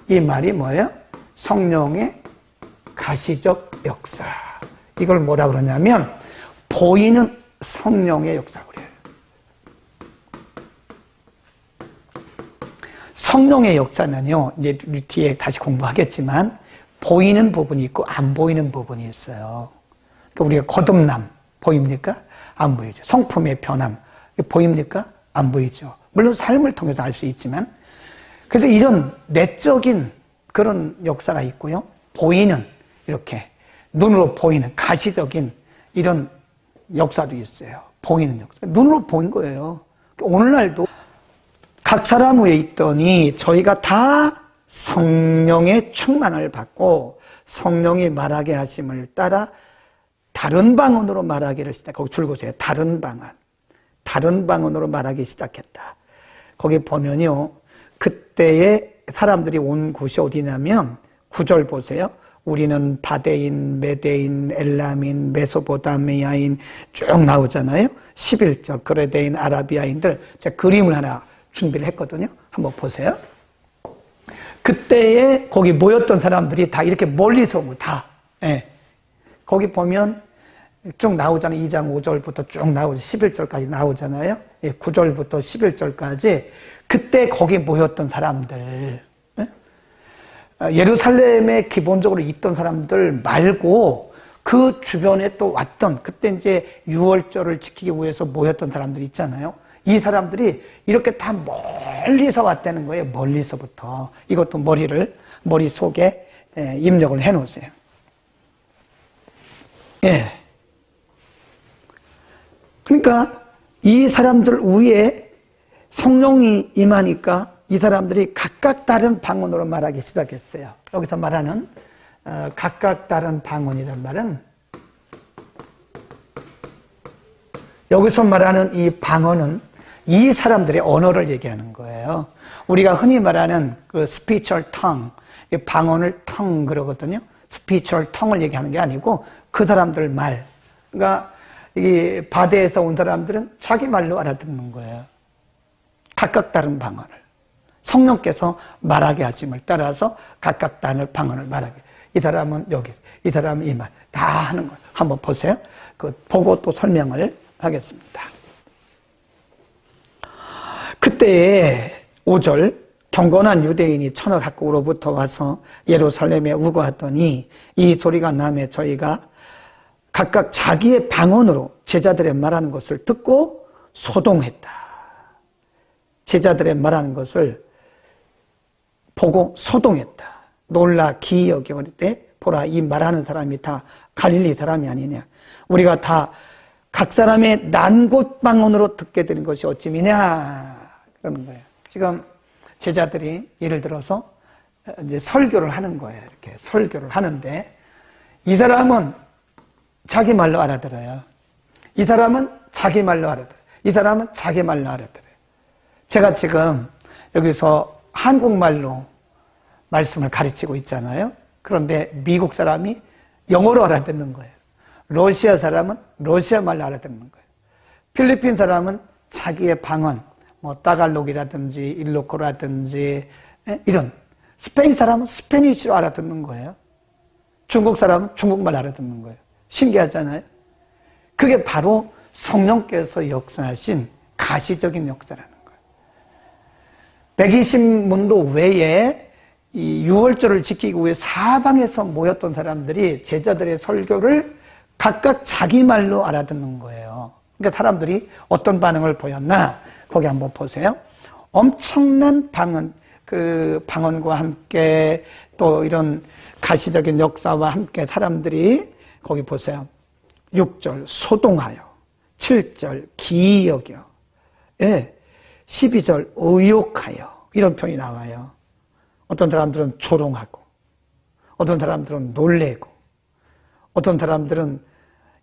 이 말이 뭐예요? 성령의 가시적 역사. 이걸 뭐라 그러냐면 보이는 성령의 역사라고 그래요. 성령의 역사는요, 이제 뒤에 다시 공부하겠지만 보이는 부분이 있고 안 보이는 부분이 있어요. 그러니까 우리가 거듭남 보입니까? 안 보이죠. 성품의 변함 보입니까? 안 보이죠. 물론 삶을 통해서 알 수 있지만, 그래서 이런 내적인 그런 역사가 있고요. 보이는, 이렇게 눈으로 보이는 가시적인 이런 역사도 있어요. 보이는 역사. 눈으로 보인 거예요. 오늘날도 각 사람 위에 있더니 저희가 다 성령의 충만을 받고 성령이 말하게 하심을 따라 다른 방언으로 말하기를 시작. 거기 줄 보세요. 다른 방언으로 말하기 시작했다. 거기 보면요, 그때의 사람들이 온 곳이 어디냐면 9절 보세요. 우리는 바데인, 메데인, 엘람인, 메소포타미아인 쭉 나오잖아요. 11절 그레데인, 아라비아인들. 제가 그림을 하나 준비를 했거든요. 한번 보세요. 그때에 거기 모였던 사람들이 다 이렇게 멀리서 온 거 다. 거기 보면 쭉 나오잖아요. 2장 5절부터 쭉 나오죠. 11절까지 나오잖아요. 9절부터 11절까지 그때 거기 모였던 사람들, 예루살렘에 기본적으로 있던 사람들 말고 그 주변에 또 왔던, 그때 이제 유월절을 지키기 위해서 모였던 사람들 있잖아요. 이 사람들이 이렇게 다 멀리서 왔다는 거예요. 멀리서부터. 이것도 머릿속에 입력을 해 놓으세요. 그러니까 이 사람들 위에 성령이 임하니까 이 사람들이 각각 다른 방언으로 말하기 시작했어요. 여기서 말하는 각각 다른 방언이란 말은, 여기서 말하는 이 방언은 이 사람들의 언어를 얘기하는 거예요. 우리가 흔히 말하는 그 spiritual tongue, 방언을 tongue 그러거든요. spiritual tongue을 얘기하는 게 아니고 그 사람들 말. 그러니까 이 바다에서 온 사람들은 자기 말로 알아듣는 거예요. 각각 다른 방언을 성령께서 말하게 하심을 따라서 각각 다른 방언을 말하게. 이 사람은 여기, 이 사람은 이 말 다 하는 거예요. 한번 보세요. 그 보고 또 설명을 하겠습니다. 그때에 5절 경건한 유대인이 천하 각국으로부터 와서 예루살렘에 우거하더니 이 소리가 나매 저희가 각각 자기의 방언으로 제자들의 말하는 것을 듣고 소동했다. 제자들의 말하는 것을 보고 소동했다. 놀라 기이 여겨 이르되 보라 이 말하는 사람이 다 갈릴리 사람이 아니냐. 우리가 다 각 사람의 난곳 방언으로 듣게 되는 것이 어찌미냐 그러는 거예요. 지금 제자들이 예를 들어서 이제 설교를 하는 거예요. 이렇게 설교를 하는데 이 사람은 자기 말로 알아들어요. 이 사람은 자기 말로 알아들어요. 이 사람은 자기 말로 알아들어요. 제가 지금 여기서 한국말로 말씀을 가르치고 있잖아요. 그런데 미국 사람이 영어로 알아듣는 거예요. 러시아 사람은 러시아 말로 알아듣는 거예요. 필리핀 사람은 자기의 방언, 뭐 따갈록이라든지 일로코라든지 이런. 스페인 사람은 스페니쉬로 알아듣는 거예요. 중국 사람은 중국말 알아듣는 거예요. 신기하잖아요. 그게 바로 성령께서 역사하신 가시적인 역사라는 거예요. 120문도 외에 이 6월절을 지키기 위해 사방에서 모였던 사람들이 제자들의 설교를 각각 자기 말로 알아듣는 거예요. 그러니까 사람들이 어떤 반응을 보였나? 거기 한번 보세요. 엄청난 방언, 그 방언과 함께 또 이런 가시적인 역사와 함께 사람들이 거기 보세요. 6절 소동하여, 7절 기이 여겨, 12절 의욕하여 이런 표현이 나와요. 어떤 사람들은 조롱하고, 어떤 사람들은 놀래고, 어떤 사람들은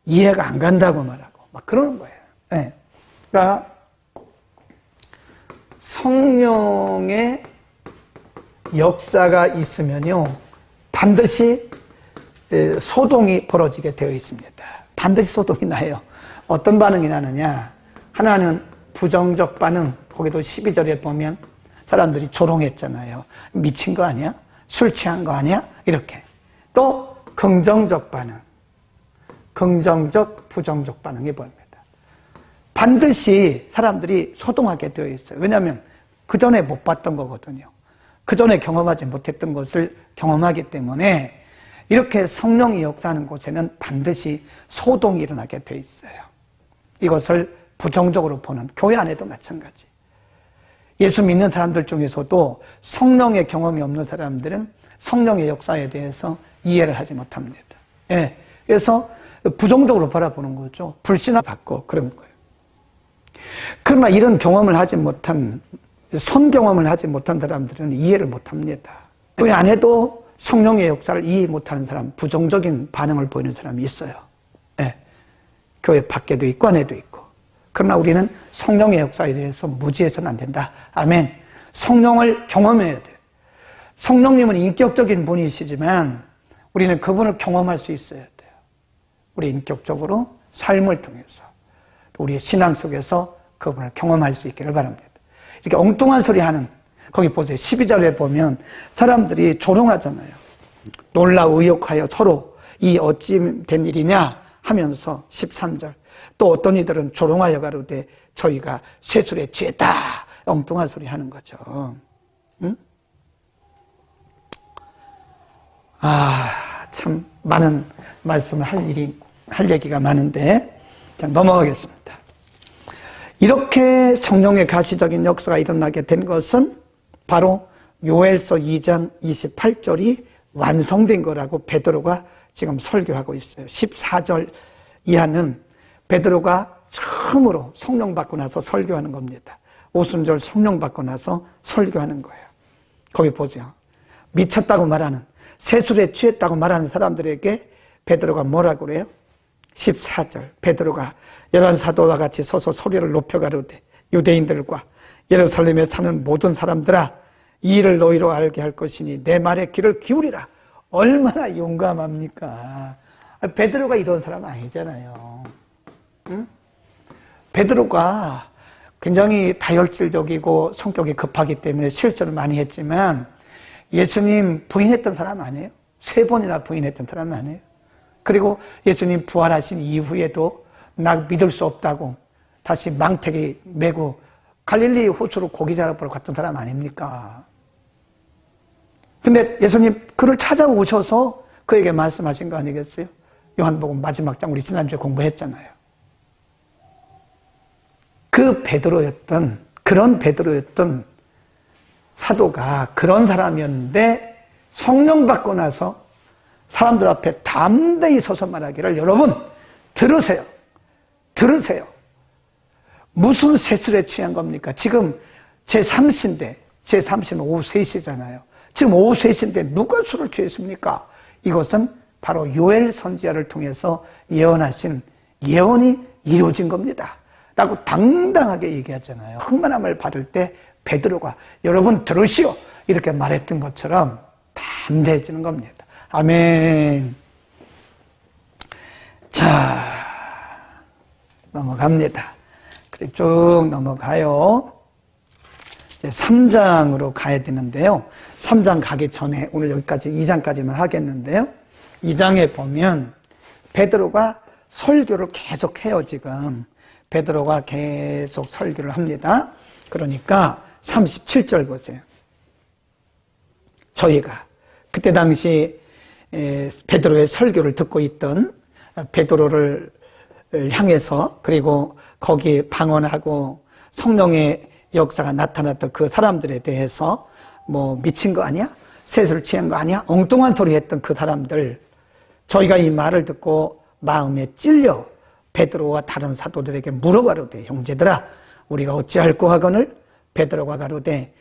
이해가 안 간다고 말하고 막 그러는 거예요. 네. 그러니까 성령의 역사가 있으면요 반드시 소동이 벌어지게 되어 있습니다. 반드시 소동이 나요. 어떤 반응이 나느냐? 하나는 부정적 반응. 거기도 12절에 보면 사람들이 조롱했잖아요. 미친 거 아니야? 술 취한 거 아니야? 이렇게. 또 긍정적 반응. 긍정적, 부정적 반응이 보입니다. 반드시 사람들이 소동하게 되어 있어요. 왜냐하면 그 전에 못 봤던 거거든요. 그 전에 경험하지 못했던 것을 경험하기 때문에 이렇게 성령이 역사하는 곳에는 반드시 소동이 일어나게 되어 있어요. 이것을 부정적으로 보는 교회 안에도 마찬가지. 예수 믿는 사람들 중에서도 성령의 경험이 없는 사람들은 성령의 역사에 대해서 이해를 하지 못합니다. 예. 그래서 부정적으로 바라보는 거죠. 불신을 받고 그런 거예요. 그러나 이런 경험을 하지 못한, 선경험을 하지 못한 사람들은 이해를 못합니다. 교회 안에도 성령의 역사를 이해 못하는 사람, 부정적인 반응을 보이는 사람이 있어요. 예. 교회 밖에도 있고 안에도 있고. 그러나 우리는 성령의 역사에 대해서 무지해서는 안 된다. 아멘. 성령을 경험해야 돼요. 성령님은 인격적인 분이시지만 우리는 그분을 경험할 수 있어야 돼요. 우리 인격적으로 삶을 통해서 또 우리의 신앙 속에서 그분을 경험할 수 있기를 바랍니다. 이렇게 엉뚱한 소리 하는, 거기 보세요. 12절에 보면 사람들이 조롱하잖아요. 놀라 의욕하여 서로 이 어찌 된 일이냐 하면서 13절 또 어떤 이들은 조롱하여 가로되 저희가 쇠술에 취했다. 엉뚱한 소리 하는 거죠. 응? 참 많은 말씀을 할 얘기가 많은데 자, 넘어가겠습니다. 이렇게 성령의 가시적인 역사가 일어나게 된 것은 바로 요엘서 2장 28절이 완성된 거라고 베드로가 지금 설교하고 있어요. 14절 이하는 베드로가 처음으로 성령 받고 나서 설교하는 겁니다. 오순절 성령 받고 나서 설교하는 거예요. 거기 보세요. 미쳤다고 말하는, 세술에 취했다고 말하는 사람들에게 베드로가 뭐라고 그래요? 14절 베드로가 열한 사도와 같이 서서 소리를 높여 가로되 유대인들과 예루살렘에 사는 모든 사람들아 이 일을 너희로 알게 할 것이니 내 말에 귀를 기울이라. 얼마나 용감합니까? 베드로가 이런 사람 아니잖아요. 응? 베드로가 굉장히 다혈질적이고 성격이 급하기 때문에 실수를 많이 했지만 예수님 부인했던 사람 아니에요? 3번이나 부인했던 사람 아니에요? 그리고 예수님 부활하신 이후에도 나 믿을 수 없다고 다시 망태기 메고 갈릴리 호수로 고기 잡으러 갔던 사람 아닙니까? 근데 예수님 그를 찾아오셔서 그에게 말씀하신 거 아니겠어요? 요한복음 마지막 장 우리 지난주에 공부했잖아요. 그 베드로였던 그런 베드로였던 사도가 그런 사람이었는데 성령 받고 나서 사람들 앞에 담대히 서서 말하기를 여러분 들으세요. 들으세요. 무슨 세술에 취한 겁니까? 지금 제3시인데 제3시는 오후 3시잖아요. 지금 오후 3시인데 누가 술을 취했습니까? 이것은 바로 요엘 선지자를 통해서 예언하신 예언이 이루어진 겁니다. 라고 당당하게 얘기하잖아요. 충만함을 받을 때 베드로가 여러분 들으시오 이렇게 말했던 것처럼 담대해지는 겁니다. 아멘. 자, 넘어갑니다. 그래 쭉 넘어가요. 이제 3장으로 가야 되는데요. 3장 가기 전에 오늘 여기까지 2장까지만 하겠는데요. 2장에 보면 베드로가 설교를 계속해요. 지금 베드로가 계속 설교를 합니다. 그러니까 37절 보세요. 저희가 그때 당시 베드로의 설교를 듣고 있던 베드로를 향해서 그리고 거기 방언하고 성령의 역사가 나타났던 그 사람들에 대해서 뭐 미친 거 아니야? 셋을 취한 거 아니야? 엉뚱한 소리 했던 그 사람들 저희가 이 말을 듣고 마음에 찔려 베드로와 다른 사도들에게 물어가로되 형제들아 우리가 어찌할꼬 하거늘 베드로가 가로되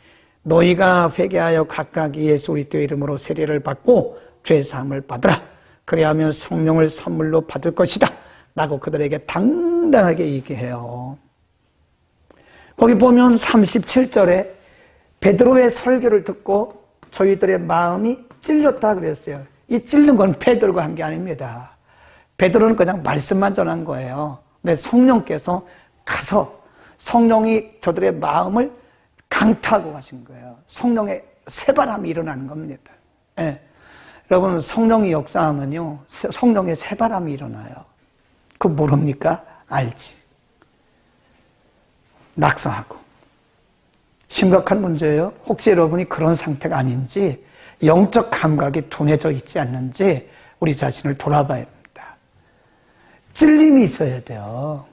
너희가 회개하여 각각 예수 그리스도의 이름으로 세례를 받고 죄사함을 받으라 그리하면 성령을 선물로 받을 것이다 라고 그들에게 당당하게 얘기해요. 거기 보면 37절에 베드로의 설교를 듣고 저희들의 마음이 찔렸다 그랬어요. 이 찔린 건 베드로가 한 게 아닙니다. 베드로는 그냥 말씀만 전한 거예요. 근데 성령께서 가서 성령이 저들의 마음을 강타하고 가신 거예요. 성령의 새바람이 일어나는 겁니다. 예. 여러분 성령이 역사하면요 성령의 새바람이 일어나요. 그거 모릅니까? 알지. 낙성하고 심각한 문제예요. 혹시 여러분이 그런 상태가 아닌지 영적 감각이 둔해져 있지 않는지 우리 자신을 돌아봐야 합니다. 찔림이 있어야 돼요.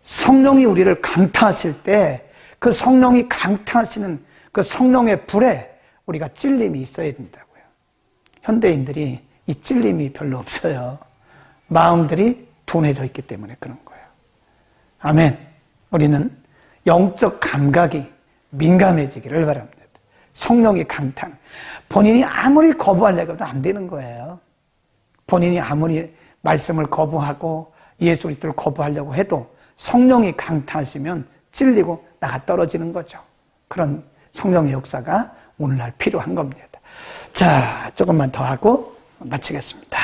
성령이 우리를 강타하실 때 그 성령이 강타하시는 그 성령의 불에 우리가 찔림이 있어야 된다고요. 현대인들이 이 찔림이 별로 없어요. 마음들이 둔해져 있기 때문에 그런 거예요. 아멘. 우리는 영적 감각이 민감해지기를 바랍니다. 성령이 강탄. 본인이 아무리 거부하려고 해도 안 되는 거예요. 본인이 아무리 말씀을 거부하고 예수 그리스도를 거부하려고 해도 성령이 강타하시면 찔리고 나가 떨어지는 거죠. 그런 성령의 역사가 오늘날 필요한 겁니다. 자, 조금만 더 하고 마치겠습니다.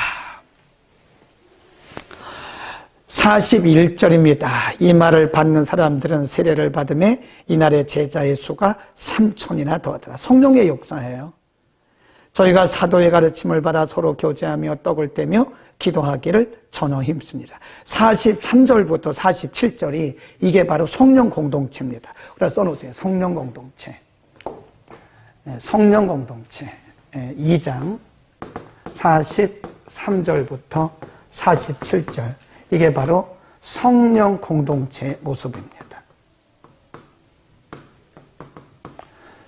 41절입니다. 이 말을 받는 사람들은 세례를 받음에 이날의 제자의 수가 3,000이나 더하더라. 성령의 역사예요. 저희가 사도의 가르침을 받아 서로 교제하며 떡을 떼며 기도하기를 전혀 힘쓰니라. 43절부터 47절이 이게 바로 성령 공동체입니다. 우리가 써놓으세요. 성령 공동체. 성령 공동체. 2장 43절부터 47절. 이게 바로 성령 공동체의 모습입니다.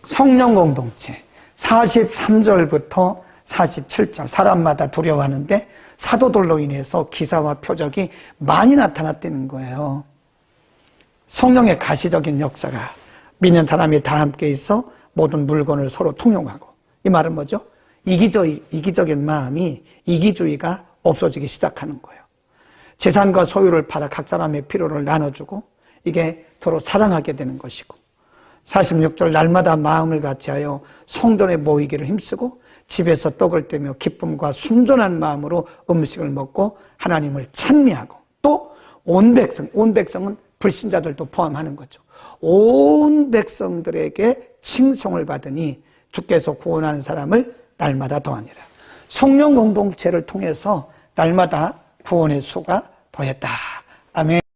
성령 공동체 43절부터 47절 사람마다 두려워하는데 사도들로 인해서 기사와 표적이 많이 나타났다는 거예요. 성령의 가시적인 역사가 믿는 사람이 다 함께 있어 모든 물건을 서로 통용하고 이 말은 뭐죠? 이기적인 마음이 이기주의가 없어지기 시작하는 거예요. 재산과 소유를 팔아 각 사람의 필요를 나눠주고 이게 서로 사랑하게 되는 것이고 46절 날마다 마음을 같이하여 성전에 모이기를 힘쓰고 집에서 떡을 떼며 기쁨과 순전한 마음으로 음식을 먹고 하나님을 찬미하고 또 온 백성은 불신자들도 포함하는 거죠. 온 백성들에게 칭송을 받으니 주께서 구원하는 사람을 날마다 더하니라. 성령 공동체를 통해서 날마다 구원의 수가 더했다. 아멘.